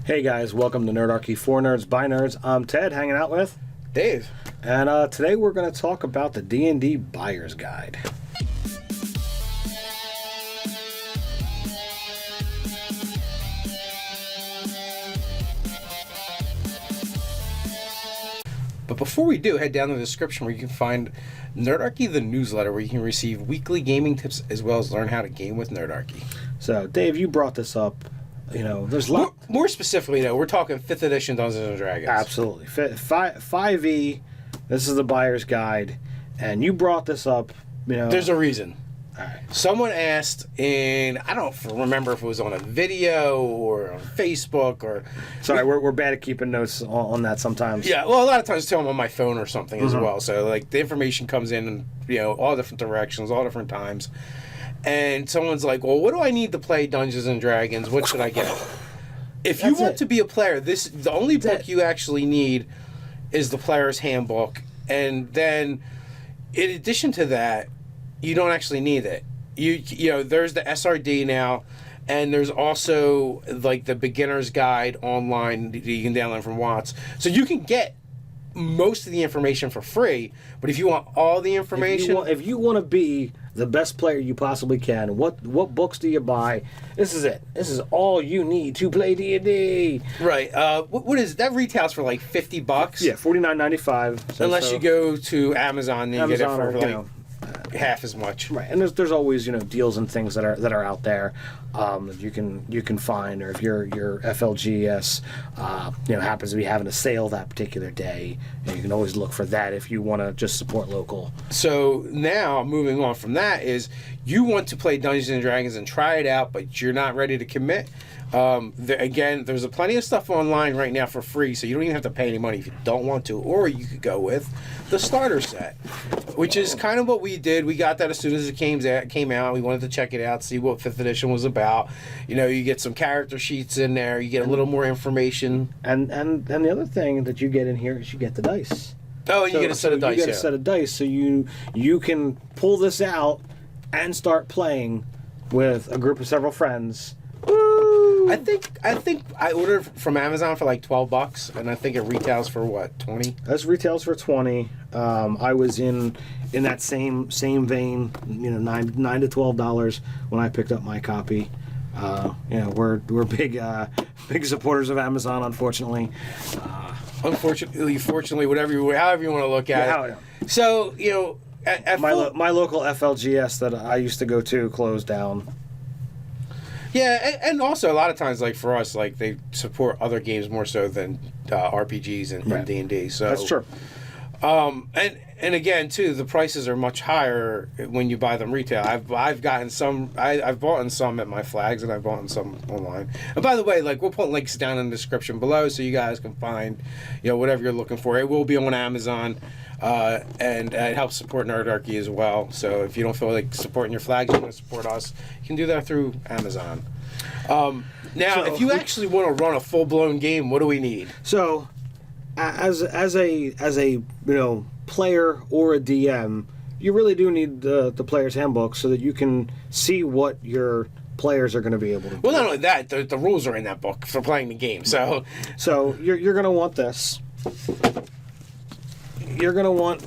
Hey guys, welcome to Nerdarchy for Nerds by Nerds. I'm Ted, hanging out with Dave. And today we're going to talk about the D&D Buyer's Guide. But before we do, head down to the description where you can find Nerdarchy, the newsletter, where you can receive weekly gaming tips as well as learn how to game with Nerdarchy. So, Dave, you brought this up. You know, there's a lot. More specifically, though, we're talking 5th edition Dungeons and Dragons. Absolutely. 5e, this is the Buyer's Guide. And you brought this up, you know. There's a reason. All right. Someone asked I don't remember if it was on a video or on Facebook or... Sorry, we're bad at keeping notes on that sometimes. Yeah, well, a lot of times tell them on my phone or something as well. So, like, the information comes in, you know, all different directions, all different times. And someone's like, well, what do I need to play Dungeons and Dragons? What should I get? If you want to be a player, the only book you actually need is the Players Handbook. And then, in addition to that, you don't actually need it. You know, there's the SRD now, and there's also like the beginner's guide online that you can download from Watts. So you can get most of the information for free, but if you want all the information, if you want to be the best player you possibly can, what books do you buy? This is it. This is all you need to play D&D. Right. What is that? Retails for like $50. Yeah, $49.95. Unless you go to Amazon and you get it for like half as much. Right, and there's always, you know, deals and things that are out there that you can find, or if your FLGS you know, happens to be having a sale that particular day, and you can always look for that if you want to just support local. So now moving on from that is you want to play Dungeons and Dragons and try it out, but you're not ready to commit. Again, there's plenty of stuff online right now for free, so you don't even have to pay any money if you don't want to. Or you could go with the starter set, which is kind of what we did. We got that as soon as it came out. We wanted to check it out, see what 5th edition was about. You know, you get some character sheets in there. You get a little more information. And the other thing that you get in here is you get the dice. Oh, and you get a set of dice. You get a set of dice, so you can pull this out and start playing with a group of several friends. I think I ordered from Amazon for like $12, and I think it retails for what, 20? This retails for 20. I was in that same vein, you know, $9 to $12 when I picked up my copy. You know, we're big supporters of Amazon, unfortunately. Unfortunately, fortunately, however you want to look at it. So, you know, my local FLGS that I used to go to closed down. Yeah, and also a lot of times, like for us, like they support other games more so than RPGs and D&D. So that's true. And again, too, the prices are much higher when you buy them retail. I've gotten some. I've bought some at my flags, and I've bought some online. And by the way, like we'll put links down in the description below so you guys can find, you know, whatever you're looking for. It will be on Amazon. And it helps support Nerdarchy as well. So if you don't feel like supporting your flags, you want to support us, you can do that through Amazon. Now, if you actually want to run a full-blown game, what do we need? So, as a you know, player or a DM, you really do need the Player's Handbook so that you can see what your players are going to be able to do. Well, not only that, the rules are in that book for playing the game. So you're going to want this. You're going to want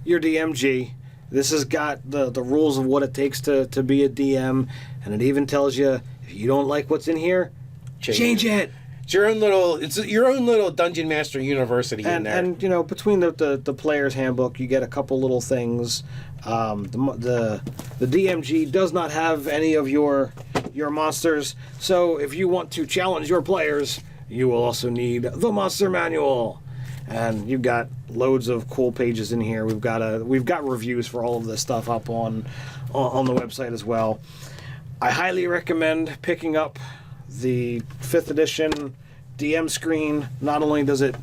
your DMG. This has got the rules of what it takes to be a DM, and it even tells you if you don't like what's in here, change it. It's your own little Dungeon Master University in there. And you know, between the Player's Handbook, you get a couple little things. The DMG does not have any of your monsters, so if you want to challenge your players, you will also need the Monster Manual. And you've got loads of cool pages in here. We've got reviews for all of this stuff up on the website as well. I highly recommend picking up the 5th edition DM screen. Not only does it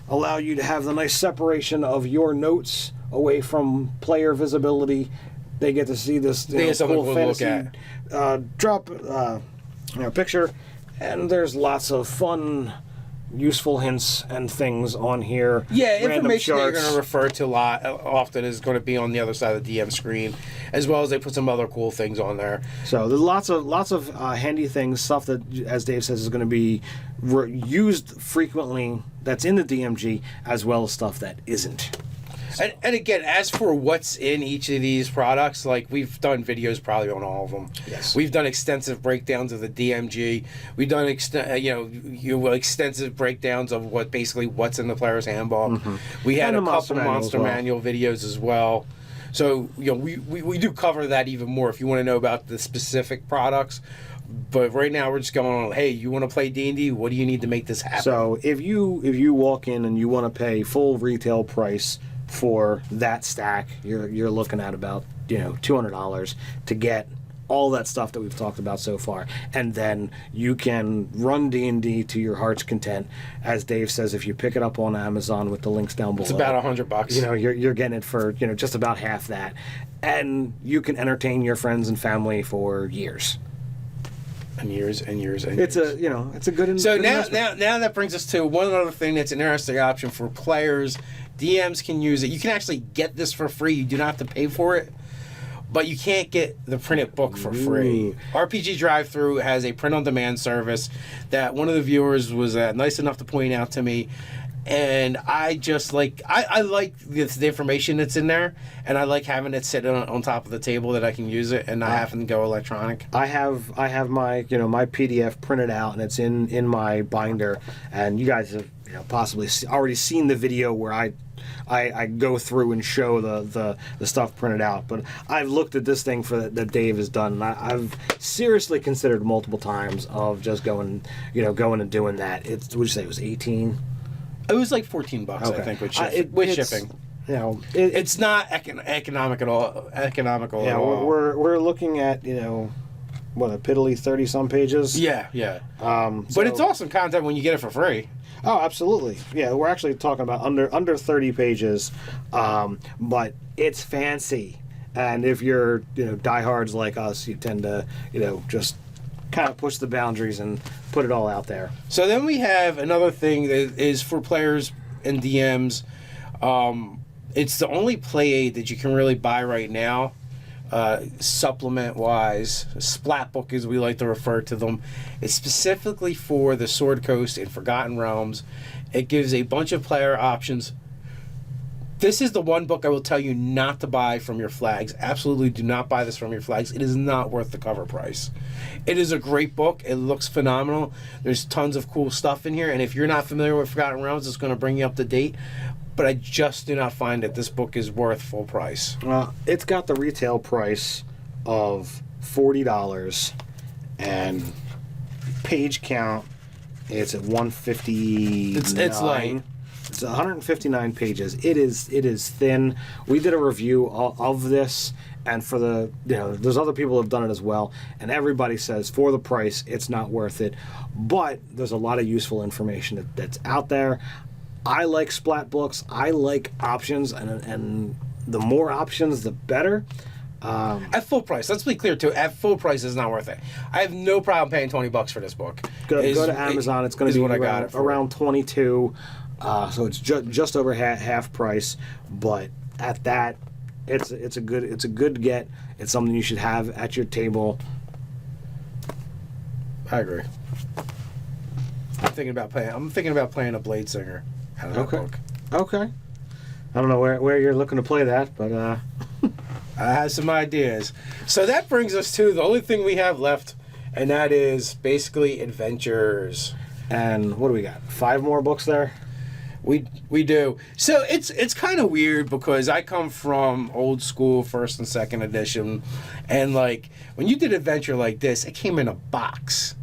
allow you to have the nice separation of your notes away from player visibility, they get to see this cool fantasy drop picture, and there's lots of fun useful hints and things on here. Yeah, random information that you're charts. going to refer to a lot often is going to be on the other side of the DM screen, as well as they put some other cool things on there. So there's lots of handy things, stuff that, as Dave says, is going to be used frequently. That's in the DMG, as well as stuff that isn't. And again, as for what's in each of these products, like we've done videos probably on all of them. Yes. We've done extensive breakdowns of the DMG. We've done extensive breakdowns of what's in the Player's Handbook. Mm-hmm. We had And a the couple Manual as Monster well. Manual videos as well. So we do cover that even more if you want to know about the specific products. But right now we're just going on, hey, you want to play D&D? What do you need to make this happen? So if you walk in and you want to pay full retail price for that stack, you're looking at about $200 to get all that stuff that we've talked about so far, and then you can run D&D to your heart's content. As Dave says, if you pick it up on Amazon with the links down below, it's about $100. You're getting it for just about half that, and you can entertain your friends and family for years. And years and years and It's years. it's a good. So good now investment. that brings us to one other thing that's an interesting option for players. DMs can use it. You can actually get this for free. You do not have to pay for it, but you can't get the printed book for free. Ooh. RPG Drive-Thru has a print-on-demand service that one of the viewers was nice enough to point out to me. And I just I like the information that's in there, and I like having it sit on top of the table that I can use it and not having to go electronic. I have my my PDF printed out, and it's in my binder, and you guys have possibly already seen the video where I go through and show the stuff printed out. But I've looked at this thing that Dave has done, and I've seriously considered multiple times of just going and doing that. Would you say it was 18? It was like $14, Okay. I think, with It's, shipping. It's It's not economic at all. Economical yeah. at all. We're looking at what, a piddly 30-some pages. Yeah. But it's awesome content when you get it for free. Oh, absolutely. Yeah, we're actually talking about under 30 pages, but it's fancy. And if you're diehards like us, you tend to just kind of push the boundaries and put it all out there. So then we have another thing that is for players and DMs. It's the only play aid that you can really buy right now, supplement-wise. Splat book, as we like to refer to them. It's specifically for the Sword Coast and Forgotten Realms. It gives a bunch of player options. This is the one book I will tell you not to buy from your flags. Absolutely do not buy this from your flags. It is not worth the cover price. It is a great book. It looks phenomenal. There's tons of cool stuff in here. And if you're not familiar with Forgotten Realms, it's going to bring you up to date. But I just do not find that this book is worth full price. It's got the retail price of $40, and page count, it's at 159. It's light. It's 159 pages. It is thin. We did a review of this, and for the there's other people who have done it as well, and everybody says for the price it's not worth it. But there's a lot of useful information that's out there. I like splat books. I like options, and the more options, the better. At full price, let's be clear too. At full price, it's not worth it. I have no problem paying $20 for this book. Go to Amazon. It's going to be what I got it for. around 22. So it's just over half price, but at that, it's a good get. It's something you should have at your table. I agree. I'm thinking about playing a Blade Singer out of that book. Okay. I don't know where you're looking to play that, but I have some ideas. So that brings us to the only thing we have left, and that is basically adventures. And what do we got? 5 more books there? We do. So it's kind of weird because I come from old school 1st and 2nd edition, and like when you did adventure like this, it came in a box,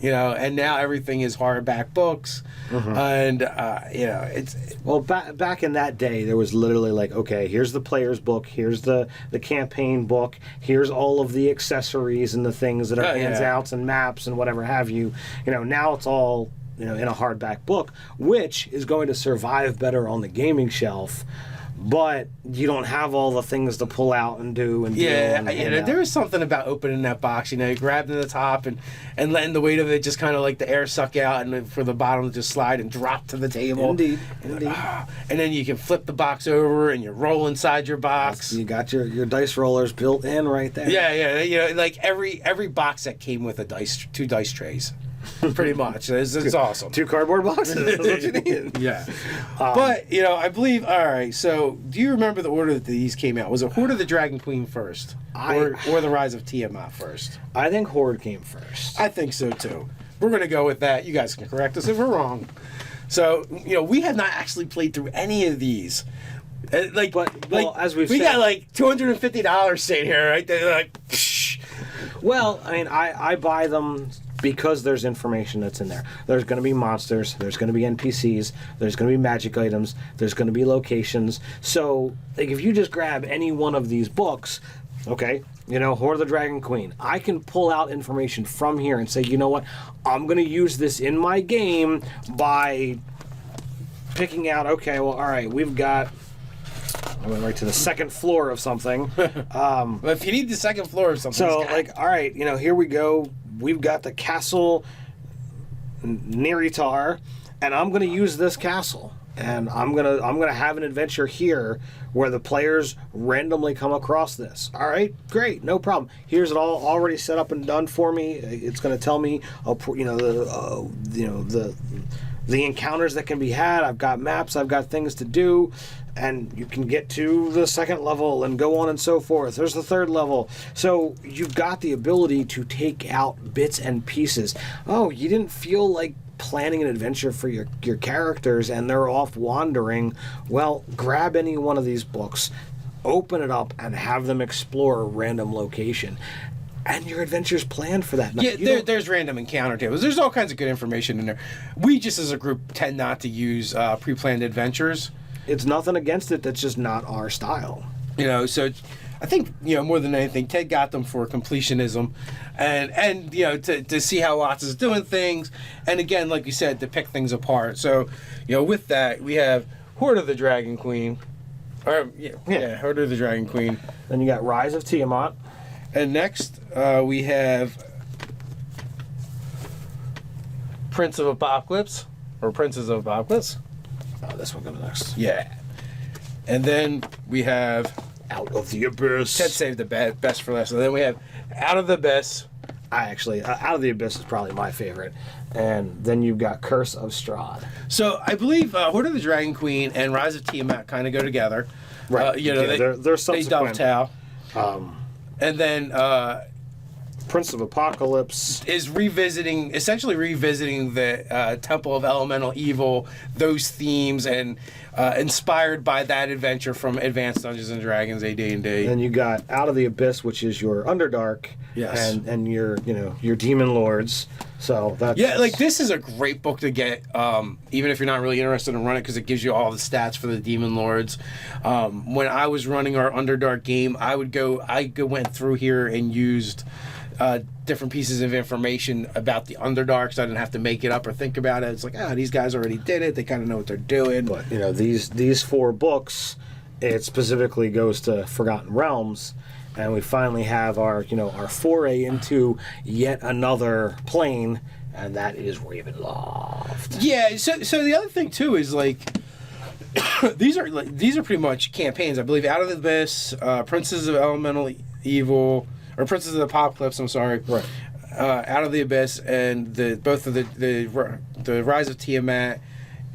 and now everything is hardback books, and it's Well, back in that day, there was literally like, okay, here's the player's book, here's the campaign book, here's all of the accessories and the things that are handouts and maps and whatever have you. Now it's all in a hardback book, which is going to survive better on the gaming shelf. but you don't have all the things to pull out and do and Yeah, do. there is something about opening that box, grabbing the top and letting the weight of it just kind of like the air suck out and then for the bottom to just slide and drop to the table. Indeed. And then you can flip the box over and you roll inside your box. You got your dice rollers built in right there. Yeah. Like every box set came with two dice trays. Pretty much. It's awesome. 2 cardboard boxes. That's what you need. Yeah. But, I believe, all right, so do you remember the order that these came out? Was it Horde of the Dragon Queen first? Or the Rise of Tiamat first? I think Horde came first. I think so, too. We're going to go with that. You guys can correct us if we're wrong. So, we have not actually played through any of these. As we've we said, got like $250 sitting here, right? They're like, psh. Well, I mean, I buy them because there's information that's in there. There's going to be monsters, there's going to be NPCs, there's going to be magic items, there's going to be locations. So, like, if you just grab any one of these books, okay, Horde of the Dragon Queen, I can pull out information from here and say, you know what, I'm going to use this in my game by picking out, okay, well, all right, we've got... I went right to the second floor of something. Well, if you need the second floor of something... So, all right, here we go. We've got the castle Neritar, and I'm going to use this castle. And I'm gonna have an adventure here where the players randomly come across this. All right, great, no problem. Here's it all already set up and done for me. It's going to tell me, the encounters that can be had. I've got maps. I've got things to do. And you can get to the second level and go on and so forth. There's the third level. So you've got the ability to take out bits and pieces. Oh, you didn't feel like planning an adventure for your characters and they're off wandering. Well, grab any one of these books, open it up, and have them explore a random location. And your adventure's planned for that. Yeah, there's random encounter tables. There's all kinds of good information in there. We just as a group tend not to use pre-planned adventures. It's nothing against it. That's just not our style. So I think, more than anything, Ted got them for completionism and to see how Watts is doing things. And again, like you said, to pick things apart. So, with that, we have Horde of the Dragon Queen. Horde of the Dragon Queen. Then you got Rise of Tiamat. And next, we have Prince of Apocalypse, or Princess of Apocalypse. Oh, this one comes next. Yeah. And then we have Out of the Abyss. Ted saved the best for last. And then we have Out of the Abyss. Out of the Abyss is probably my favorite. And then you've got Curse of Strahd. So I believe Horde of the Dragon Queen and Rise of Tiamat kind of go together. Right. They're subsequent. They dovetail. And then Prince of Apocalypse is essentially revisiting the Temple of Elemental Evil, those themes, and inspired by that adventure from Advanced Dungeons and Dragons AD&D. Then you got Out of the Abyss, which is your Underdark, yes, and your Demon Lords. So that's this is a great book to get, even if you're not really interested in running, because it gives you all the stats for the Demon Lords. When I was running our Underdark game, I went through here and used different pieces of information about the Underdarks. I didn't have to make it up or think about it. It's like, these guys already did it. They kind of know what they're doing. But these 4 books, it specifically goes to Forgotten Realms, and we finally have our foray into yet another plane, and that is Ravenloft. Yeah. So the other thing too is like. these are pretty much campaigns. I believe Out of the Abyss, Princes of Elemental Evil, or Princes of the Apocalypse. I'm sorry. Right. Out of the Abyss and both of the Rise of Tiamat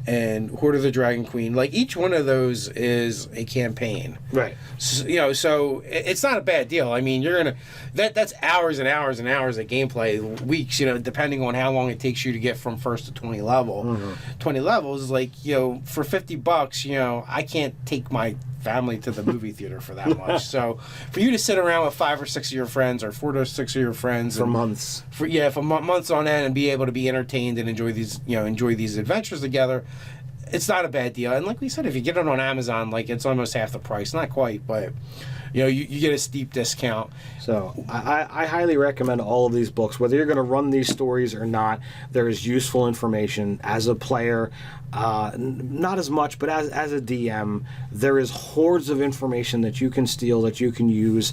and Horde of the Dragon Queen. Like each one of those is a campaign. Right. So, so it's not a bad deal. I mean, that's hours and hours and hours of gameplay, weeks. Depending on how long it takes you to get from first to 20 level. Mm-hmm. 20 levels, like for $50, I can't take my family to the movie theater for that much. So for you to sit around with 5 or 6 of your friends or 4 to 6 of your friends for months, for months on end, and be able to be entertained and enjoy these adventures together, it's not a bad deal. And like we said, if you get it on Amazon, like it's almost half the price. Not quite, but you get a steep discount. So I highly recommend all of these books. Whether you're going to run these stories or not, there is useful information. As a player, not as much, but as a DM, there is hordes of information that you can steal, that you can use.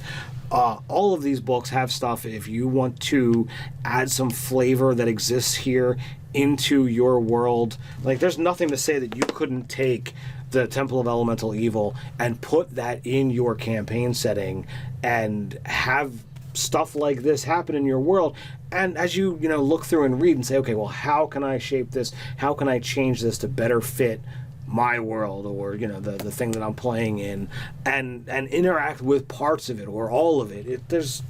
All of these books have stuff if you want to add some flavor that exists here into your world. Like, there's nothing to say that you couldn't take the Temple of Elemental Evil and put that in your campaign setting and have stuff like this happen in your world. And as you look through and read and say, okay, well, how can I shape this? How can I change this to better fit my world, or the thing that I'm playing in, and interact with parts of it or all of it. There's,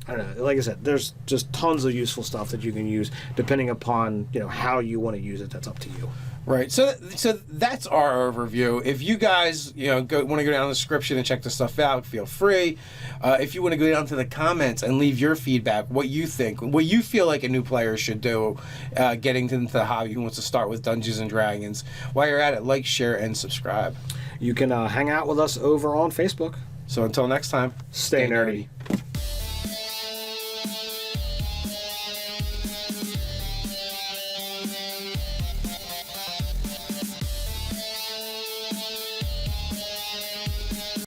I don't know, like I said, there's just tons of useful stuff that you can use depending upon how you want to use it. That's up to you. Right. So that's our overview. If you guys want to go down the description and check the stuff out, feel free. If you want to go down to the comments and leave your feedback, what you think, what you feel like a new player should do, getting into the hobby, who wants to start with Dungeons and Dragons. While you're at it, like, share, and subscribe. You can hang out with us over on Facebook. So until next time, stay nerdy.